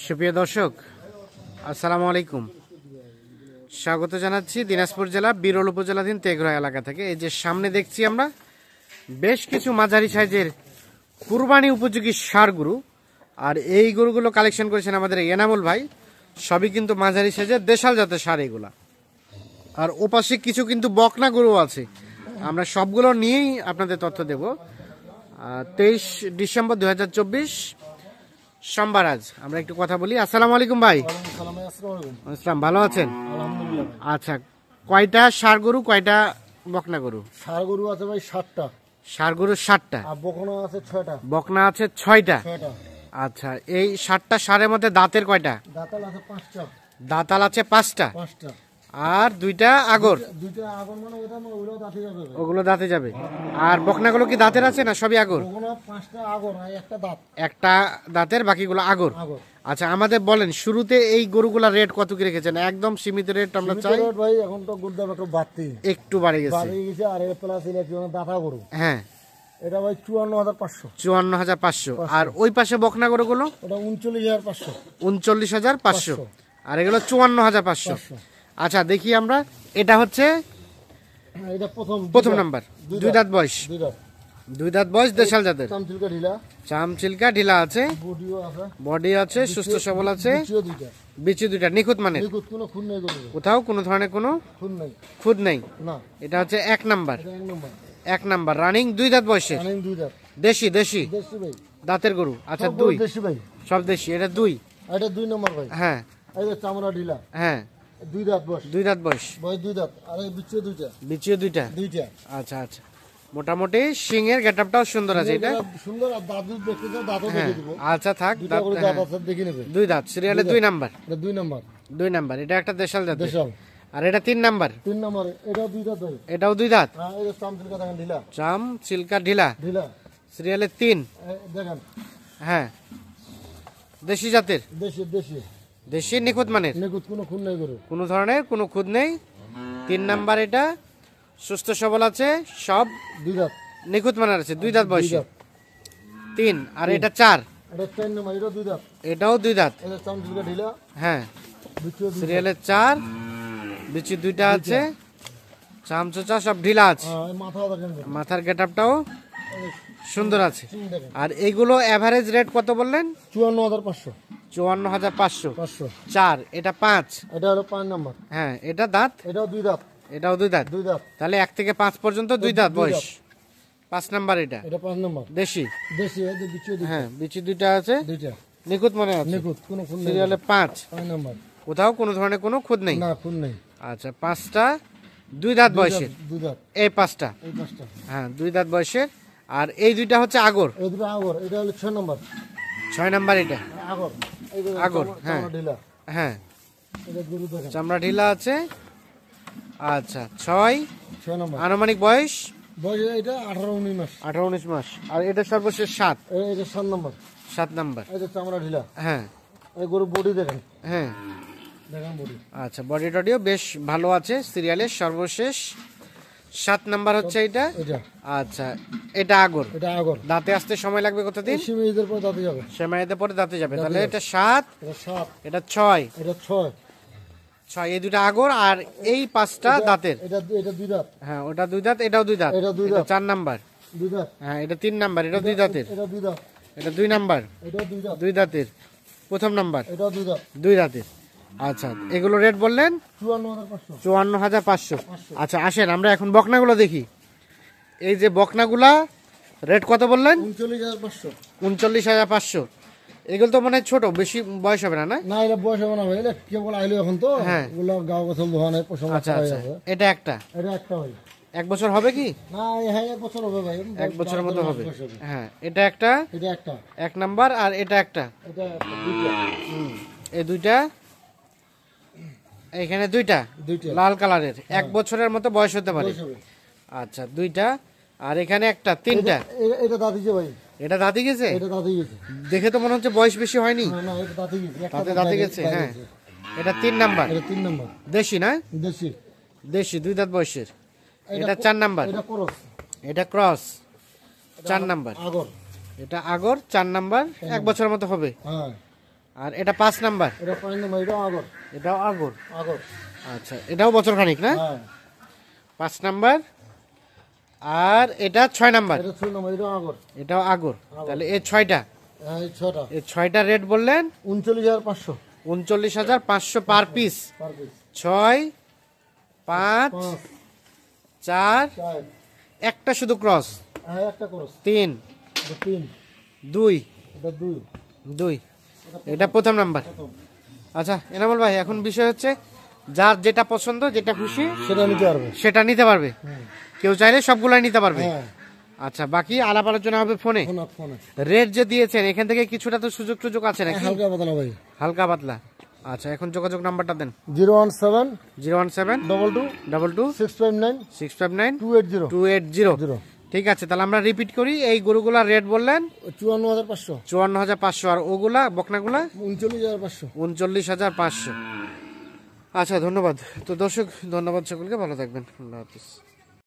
সুপ্রিয় দর্শক, আসসালামু আলাইকুম। স্বাগত জানাচ্ছি দিনাজপুর জেলা বিরল উপজেলাধীন তেঘরা এলাকা থেকে। এই যে সামনে দেখছি আমরা বেশ কিছু মাঝারি সাইজের কুরবানি উপযোগী ষাঁড় গরু, আর এই গরুগুলো কালেকশন করেছেন আমাদের এনামুল ভাই। সবই কিন্তু মাঝারি সাইজের দেশাল জাতের ষাঁড় এগুলা। আর ওপাশে কিছু কিন্তু বকনা গরু আছে, আমরা সবগুলো নিয়েই আপনাদের তথ্য দেব। 23 ডিসেম্বর 2024 সোমবার। আজ আমরা একটু কথা বলি। আসসালামু আলাইকুম ভাই। আসসালাম, ভালো আছেন? আচ্ছা, কয়টা ষাঁড় গরু, কয়টা বকনা গরু? ষাঁড় গরু আছে ভাই 7টা, ষাঁড় গরু 7টা, আর বকনা আছে 6টা। বকনা আছে 6টা। আচ্ছা, এই 7টা ষাঁড়ের মধ্যে দাঁতের কয়টা? দাঁতাল আছে 5টা। দাঁতাল আছে 5টা, আর 2টা আগর। 2টা আগর মানে ওগুলো দাঁতে যাবে। ওগুলো দাঁতে যাবে। আর বকনাগুলো কি দাঁতের আছে না সবই আগর? বকনা 5টা আগর আর একটা দাঁত। একটা দাঁতের, বাকিগুলো আগর। আচ্ছা, আমাদের বলেন শুরুতে এই গরুগুলা রেট কত কি রেখেছেন? একদম সীমিত রেট আমরা চাই। ভাই এখন তো গুরদাম একটু বাড়তি, একটু বাড়ে গেছে। আর এর প্লাস ইলেকট্রন দাঁতা গরু। হ্যাঁ, এটা ভাই 54,500। 54,500। আর ওই পাশে বকনা গরুগুলো? ওটা 39,500। 39,500। আর এগুলো 54,500। আচ্ছা, দেখি আমরা। এটা হচ্ছে এটা প্রথম নাম্বার। 2 দাঁত বয়স। 2 দাঁত বয়স, দেশাল জাতের। চামচিলকা ঢিলা, চামচিলকা ঢিলা আছে, বডিও আছে, বডি আছে, সুস্থ সবল আছে। বিচিও 2টা। বিচি 2টা নিখুঁত মানের, নিখুঁত, কোনো খুন নেই গরু, কোথাও কোনো ধরনের কোনো খুন নেই। খুঁত নেই। না, এটা হচ্ছে 1 নাম্বার। এটা 1 নম্বর। 1 নাম্বার রানিং, 2 দাঁত বয়সে, রানিং 2 দাঁত। দেশি দেশি দেশি ভাই, দাঁতের গরু। আচ্ছা, সব 2 দেশি ভাই, সব দেশি। এটা 2। এটা 2 নম্বর ভাই। হ্যাঁ, এই যে চামড়া ঢিলা, হ্যাঁ, 2 দাঁত বয়স। 2 দাঁত বয়স, বয়স 2 দাঁত। আর এই বিচিও 2টা। বিচিও 2টা। 2টা। আচ্ছা আচ্ছা, মোটামুটি সিংয়ের গেটআপটাও সুন্দর আছে। এটা সুন্দর। আর দাঁত যদি দেখতে চাও দাঁতও দেখে দিব। আচ্ছা থাক, 2টা করে দাঁত আছে, দেখে নেবে। 2 দাঁত, সিরিয়ালে 2 নাম্বার। এটা 2 নম্বর। 2 নাম্বার। এটা একটা দেশাল জাত। দেশাল। আর এটা 3 নাম্বার। 3 নম্বর। এটাও 2 দাঁত ভাই। এটাও 2 দাঁত। হ্যাঁ, এই যে চামচিলকা দেখেন ঢিলা। চাম চিলকা ঢিলা, ঢিলা সিরিয়ালে 3। দেখেন, হ্যাঁ, দেশি জাতের, দেশি দেশি দেশি নিখুঁত মানের, নিখুঁত, কোনো খুন নেই গরু। কোনো ধরনের কোনো খুঁত নেই। 3 নাম্বার। এটা সুস্থ সবল আছে, সব 2 দাঁত। নিখুঁত মানের আছে। 2 দাঁত বয়সী। 2 দাঁত। 3। আর এটা 4। এটা 4 নম্বর। এটাও 2 দাঁত। এটাও 2 দাঁত। এটা চামচিলকা ঢিলা। হ্যাঁ, বিচিও 2টা। সিরিয়ালে 4, বিচি 2টা আছে, চামচোচা সব ঢিলা আছে। হ্যাঁ, এই মাথাও দেখেন। মাথার গেটআপটাও সুন্দর আছে। সিং দেখেন। আর এইগুলো এভারেজ রেট কত বললেন? 54,500। 54,500। 500। 4। এটা 5। এটা হলো 5 নম্বর। হ্যাঁ, এটা দাঁত, এটাও 2 দাঁত। এটাও 2 দাঁত। 2 দাঁত। তাহলে 1 থেকে 5 পর্যন্ত 2 দাঁত বয়স। 5 নাম্বার। এটা এটা 5 নম্বর। দেশি। দেশি। এই যে বিচিও 2টা। হ্যাঁ, বিচি 2টা আছে, 2টা। নিখুঁত মনে আছে। নিখুঁত, কোনো খুন নেই। সিরিয়ালে 5। 5 নম্বর। কোথাও কোনো ধরনের কোনো খুঁত নেই। না, খুন নেই। আচ্ছা, 5টা 2 দাঁত বয়সের। 2 দাঁত। এই 5টা, এই 5টা। হ্যাঁ, 2 দাঁত বয়সের। আর এই 2টা হচ্ছে আগর। এই 2টা আগর। এটা হলো 6 নম্বর। 6 নাম্বার। এটা আগর। এই যে আগর, হ্যাঁ। চামড়া ঢিলা। হ্যাঁ, এটা গরু দেখেন। চামড়া ঢিলা আছে। আচ্ছা, 6 6 নম্বর। আনুমানিক বয়স বয়স এটা 18-19 মাস। 18-19 মাস। আর এটা সর্বশেষ 7। এটা 7 নম্বর। 7 নাম্বার। এই যে চামড়া ঢিলা। হ্যাঁ, এই গরু বডি দেখেন। হ্যাঁ। দেখেন বডি। আচ্ছা, বডি টডিও বেশ ভালো আছে। সিরিয়ালের সর্বশেষ 7 নাম্বার হচ্ছে এটা। এটা। আচ্ছা, এটা আগর। এটা আগর। দাঁতে আসতে সময় লাগবে কতদিন? সিমেইদের পর দাঁতে যাবে। সেমাইতে পরে দাঁতে যাবে। তাহলে এটা 7, এটা 7। এটা 6। এটা 6। 6, এই 2টা আগর। আর এই 5টা দাঁতের। এটা 2 দাঁত। হ্যাঁ, ওটা 2 দাঁত, এটাও 2 দাঁত। এটা 2 দাঁত। 4 নাম্বার। 2 দাঁত। হ্যাঁ, এটা 3 নাম্বার। এটাও 2 দাঁতের। এটা 2 দাঁত। এটা 2 নাম্বার। এটা 2 দাঁত। 2 দাঁতের। প্রথম নাম্বার। এটা 2 দাঁত। 2 দাঁতের। আচ্ছা, এগুলো রেট বললেন 54,500। 54,500। আচ্ছা, আসেন আমরা এখন বকনাগুলো দেখি। এই যে বকনাগুলা রেট কত বললেন? 39,500। 39,500। এগুলো তো মানে ছোট, বেশি বয়স হবে না? না, না, এটা বয়স হবে না ভাই। এটা কেবল আইলো এখন তো। হ্যাঁ। এগুলো গাঁও গোসল ধোয়া নাই, পশম আচ্ছা হয়ে আচ্ছা, যাবে। এটা একটা। এটা একটা ভাই। 1 বছর হবে কি? না, হ্যাঁ, 1 বছর হবে ভাই। 1 বছরের মতো হবে। হ্যাঁ, এটা একটা, এটা একটা। 1 নাম্বার। আর এটা একটা। এটা 2টা। এই 2টা, এখানে 2টা লাল কালারের। 1 বছরের মতো বয়স হতে পারে। আচ্ছা, 2টা। আর এখানে একটা, 3টা। এটা দাঁতিছে ভাই। এটা দাঁতে গেছে? এটা দাঁতে গেছে। দেখে তো মনে হচ্ছে বয়স বেশি হয়নি। না না, এটা দাঁতে গেছে। তাতে দাঁতে গেছে। হ্যাঁ, এটা 3 নাম্বার। এটা 3 নম্বর। দেশি না? দেশি। দেশি 2 দাঁত বয়সের। এটা 4 নাম্বার। এটা ক্রস। এটা ক্রস, 4 নাম্বার। আগর। এটা আগর, 4 নাম্বার। 1 বছরের মতো হবে। হ্যাঁ। আর এটা 5 নাম্বার, এটা 5 নম্বর, এটাও আগর। এটাও আগর। আগর। আচ্ছা, এটাও বছর খানিক না? হ্যাঁ। 5 নাম্বার। আর এটা 6 নাম্বার, এটা 6 নম্বর, এটাও আগর। এটাও আগর। তাহলে এই 6টা, হ্যাঁ, এই 6টা। এই 6টা রেট বললেন 39,500 39,500 পার পিস। Per piece. 6, 5, 5, 4, 4। একটা শুধু ক্রস, হ্যাঁ, একটা ক্রস। 3, এটা 3, 2, এটা 2। 2। এটা প্রথম নাম্বার। আচ্ছা এনামুল ভাই, এখন বিষয় হচ্ছে যার যেটা পছন্দ, যেটা খুশি সেটা নিতে পারবে। সেটা নিতে পারবে। কেউ চাইলে সবগুলাই নিতে পারবে। হ্যাঁ, আচ্ছা, বাকি আলাপ আলোচনা হবে ফোনে। ফোনে। রেট যে দিয়েছেন এখান থেকে কিছুটা তো সুযোগ টুযোগ আছে নাকি? হালকা পাতলা ভাই। হালকা পাতলা। আচ্ছা, এখন যোগাযোগ নাম্বারটা দেন। 017 017 22 22 659 659 280 280। ঠিক আছে, তাহলে আমরা রিপিট করি। এই গরুগুলার রেট বললেন 54,500 54,500, আর ওগুলা বকনাগুলা 39,500। 39,500। আচ্ছা, ধন্যবাদ। তো দর্শক, ধন্যবাদ সকলকে, ভালো থাকবেন, আল্লাহ হাফিজ।